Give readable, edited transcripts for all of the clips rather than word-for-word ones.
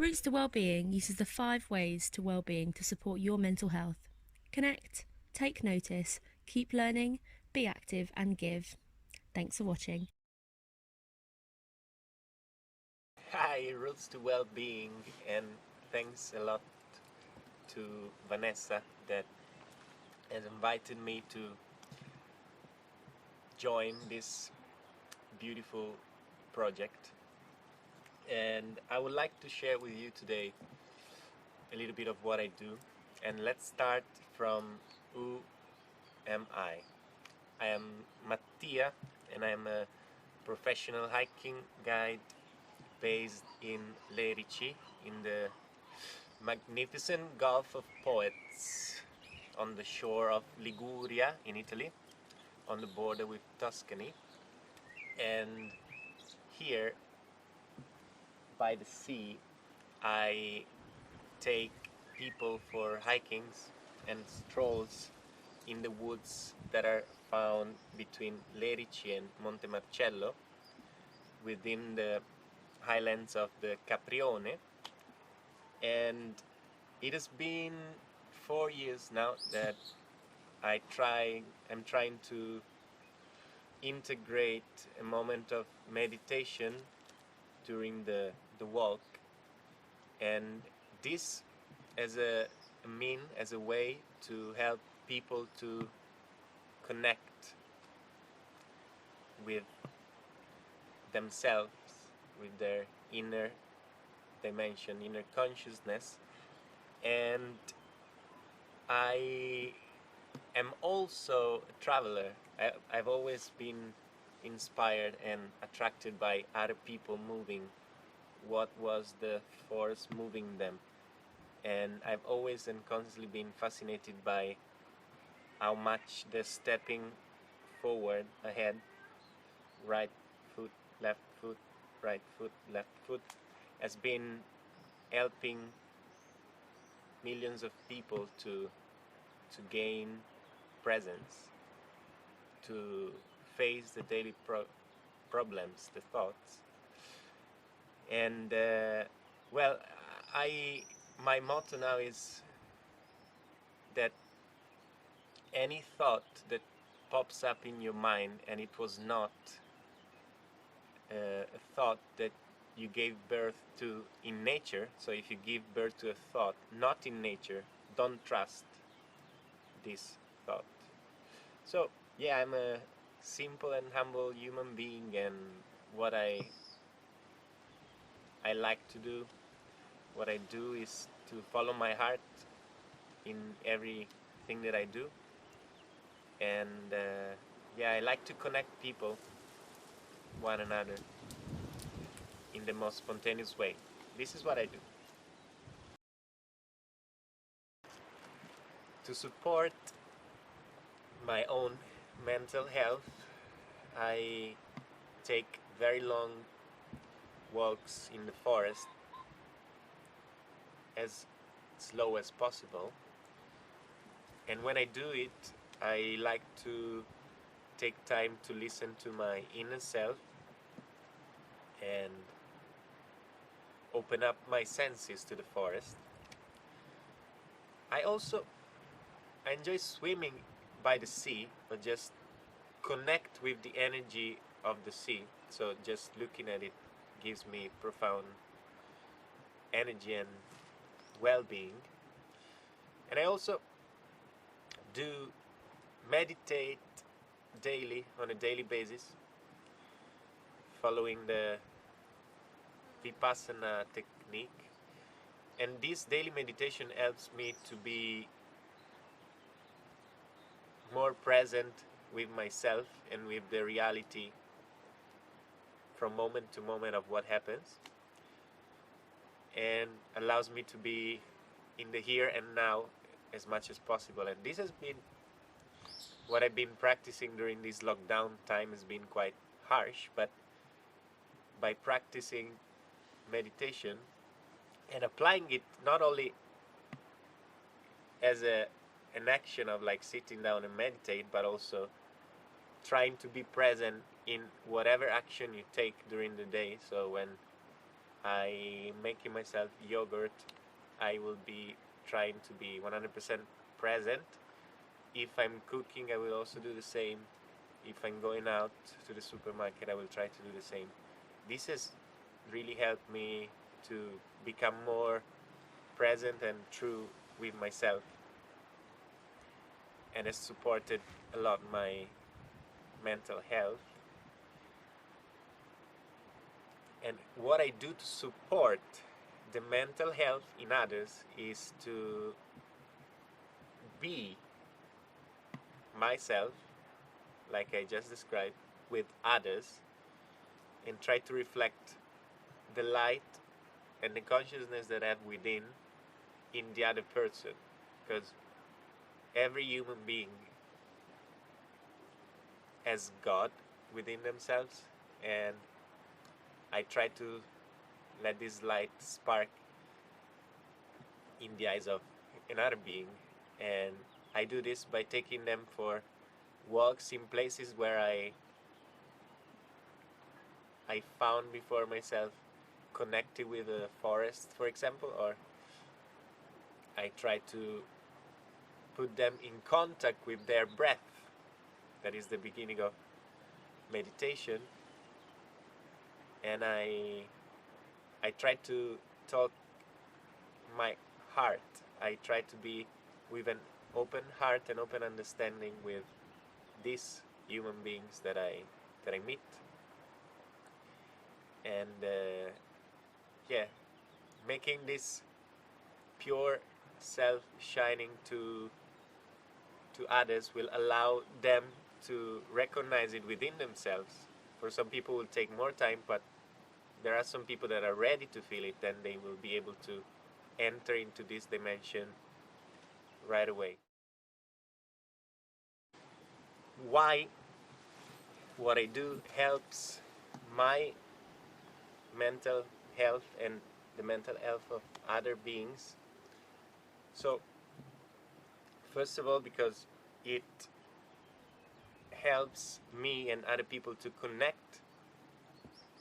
Roots to Wellbeing uses the 5 ways to wellbeing to support your mental health. Connect, take notice, keep learning, be active and give. Thanks for watching. Hi, Roots to Wellbeing, and thanks a lot to Vanessa that has invited me to join this beautiful project. And I would like to share with you today a little bit of what I do. And let's start from who am I? I am Mattia, and I am a professional hiking guide based in Lerici, in the magnificent Gulf of Poets, on the shore of Liguria in Italy, on the border with Tuscany. And here by the sea, I take people for hikings and strolls in the woods that are found between Lerici and Monte Marcello, within the highlands of the Caprione. And it has been 4 years now that I'm trying to integrate a moment of meditation during the walk, and this as a as a way to help people to connect with themselves, with their inner dimension, inner consciousness. And I am also a traveler. I've always been inspired and attracted by other people moving, what was the force moving them. And I've always and constantly been fascinated by how much the stepping forward, ahead, right foot, left foot, right foot, left foot, has been helping millions of people to gain presence, to face the daily problems, the thoughts. And well, I my motto now is that any thought that pops up in your mind and it was not a thought that you gave birth to in nature, so if you give birth to a thought not in nature, don't trust this thought. So yeah, I'm a simple and humble human being, and what I like to do, what I do is to follow my heart in everything that I do. And yeah, I like to connect people, one another, in the most spontaneous way. This is what I do. To support my own mental health, I take very long walks in the forest, as slow as possible. And when I do it, I like to take time to listen to my inner self and open up my senses to the forest. I also enjoy swimming by the sea, but just connect with the energy of the sea. So just looking at it gives me profound energy and well-being. And I also do meditate daily, on a daily basis, following the Vipassana technique. And this daily meditation helps me to be more present with myself and with the reality from moment to moment of what happens, and allows me to be in the here and now as much as possible. And this has been what I've been practicing during this lockdown time. Has been quite harsh, but by practicing meditation and applying it not only as an action of like sitting down and meditate, but also trying to be present in whatever action you take during the day. So when I making myself yogurt, I will be trying to be 100% present. If I'm cooking, I will also do the same. If I'm going out to the supermarket, I will try to do the same. This has really helped me to become more present and true with myself, and has supported a lot my mental health. And what I do to support the mental health in others is to be myself, like I just described, with others, and try to reflect the light and the consciousness that I have within in the other person. Because every human being has God within themselves, and I try to let this light spark in the eyes of another being. And I do this by taking them for walks in places where I found before myself connected with a forest, for example, or I try to put them in contact with their breath. That is the beginning of meditation. And I try to talk my heart. I try to be with an open heart and open understanding with these human beings that I meet. And yeah, making this pure self shining to others will allow them to recognize it within themselves. For some people it will take more time, but there are some people that are ready to feel it, then they will be able to enter into this dimension right away. Why what I do helps my mental health and the mental health of other beings. So, first of all, because it helps me and other people to connect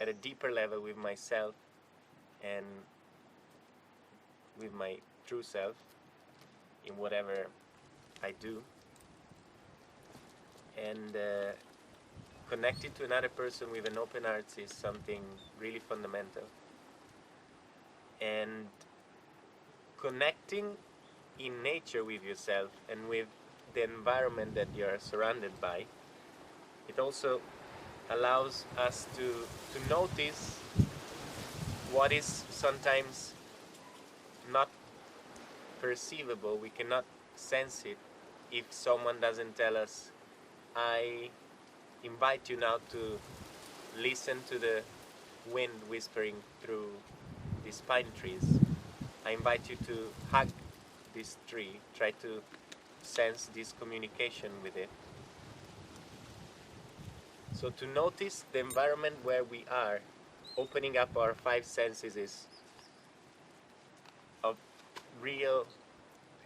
at a deeper level with myself and with my true self in whatever I do. And connecting to another person with an open heart is something really fundamental. And connecting in nature with yourself and with the environment that you are surrounded by, it also allows us to notice what is sometimes not perceivable. We cannot sense it if someone doesn't tell us, I invite you now to listen to the wind whispering through these pine trees. I invite you to hug this tree, try to sense this communication with it. So to notice the environment where we are, opening up our five senses is of real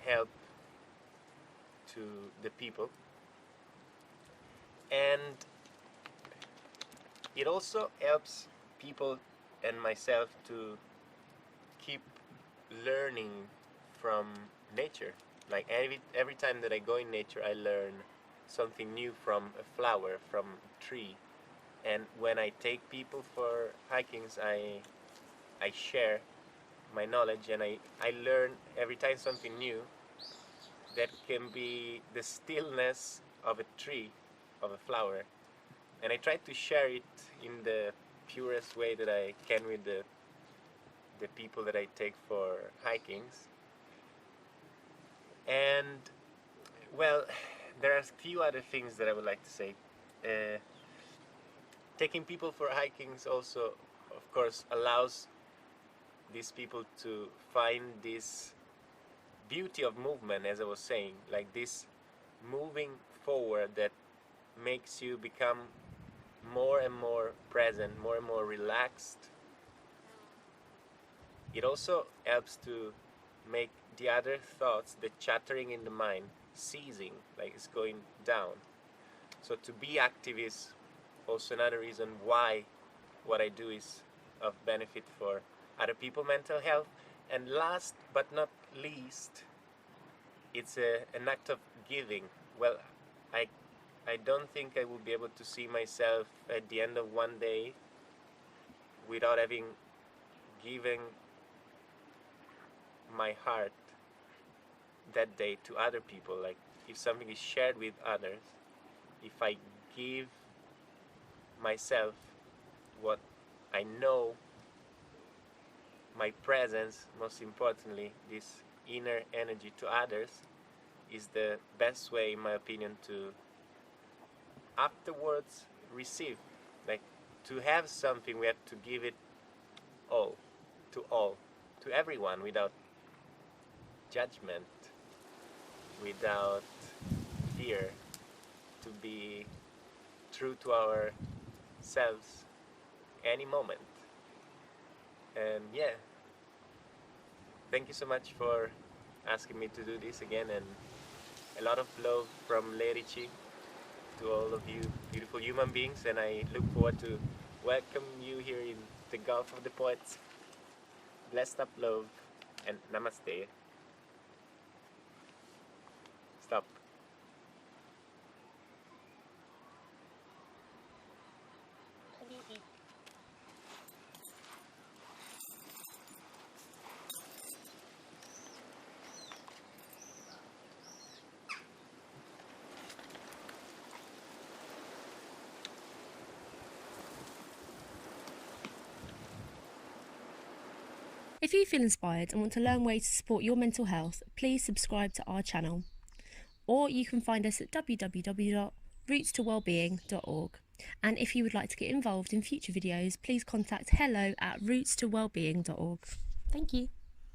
help to the people. And it also helps people and myself to keep learning from nature. Like every time that I go in nature, I learn something new from a flower, from a tree. And when I take people for hikings, I share my knowledge, and I learn every time something new that can be the stillness of a tree, of a flower. And I try to share it in the purest way that I can with the people that I take for hikings. And well, there are a few other things that I would like to say. Uh, Taking people for hikings also, of course, allows these people to find this beauty of movement, as I was saying, like this moving forward that makes you become more and more present, more and more relaxed. It also helps to make the other thoughts, the chattering in the mind, ceasing, like it's going down. So to be active is also another reason why what I do is of benefit for other people's mental health. And last but not least, it's an act of giving. Well, I, I don't think I will be able to see myself at the end of one day without having given my heart that day to other people. Like, if something is shared with others, if I give myself what I know, my presence, most importantly, this inner energy to others, is the best way, in my opinion, to afterwards receive. Like, to have something, we have to give it all, to everyone, without judgment, without fear, to be true to ourselves any moment. And yeah, thank you so much for asking me to do this again, and a lot of love from Lerici to all of you beautiful human beings, and I look forward to welcome you here in the Gulf of the Poets. Blessed up love and namaste. Stop. If you feel inspired and want to learn ways to support your mental health, please subscribe to our channel. Or you can find us at www.rootstowellbeing.org. And if you would like to get involved in future videos, please contact hello@rootstowellbeing.org. Thank you.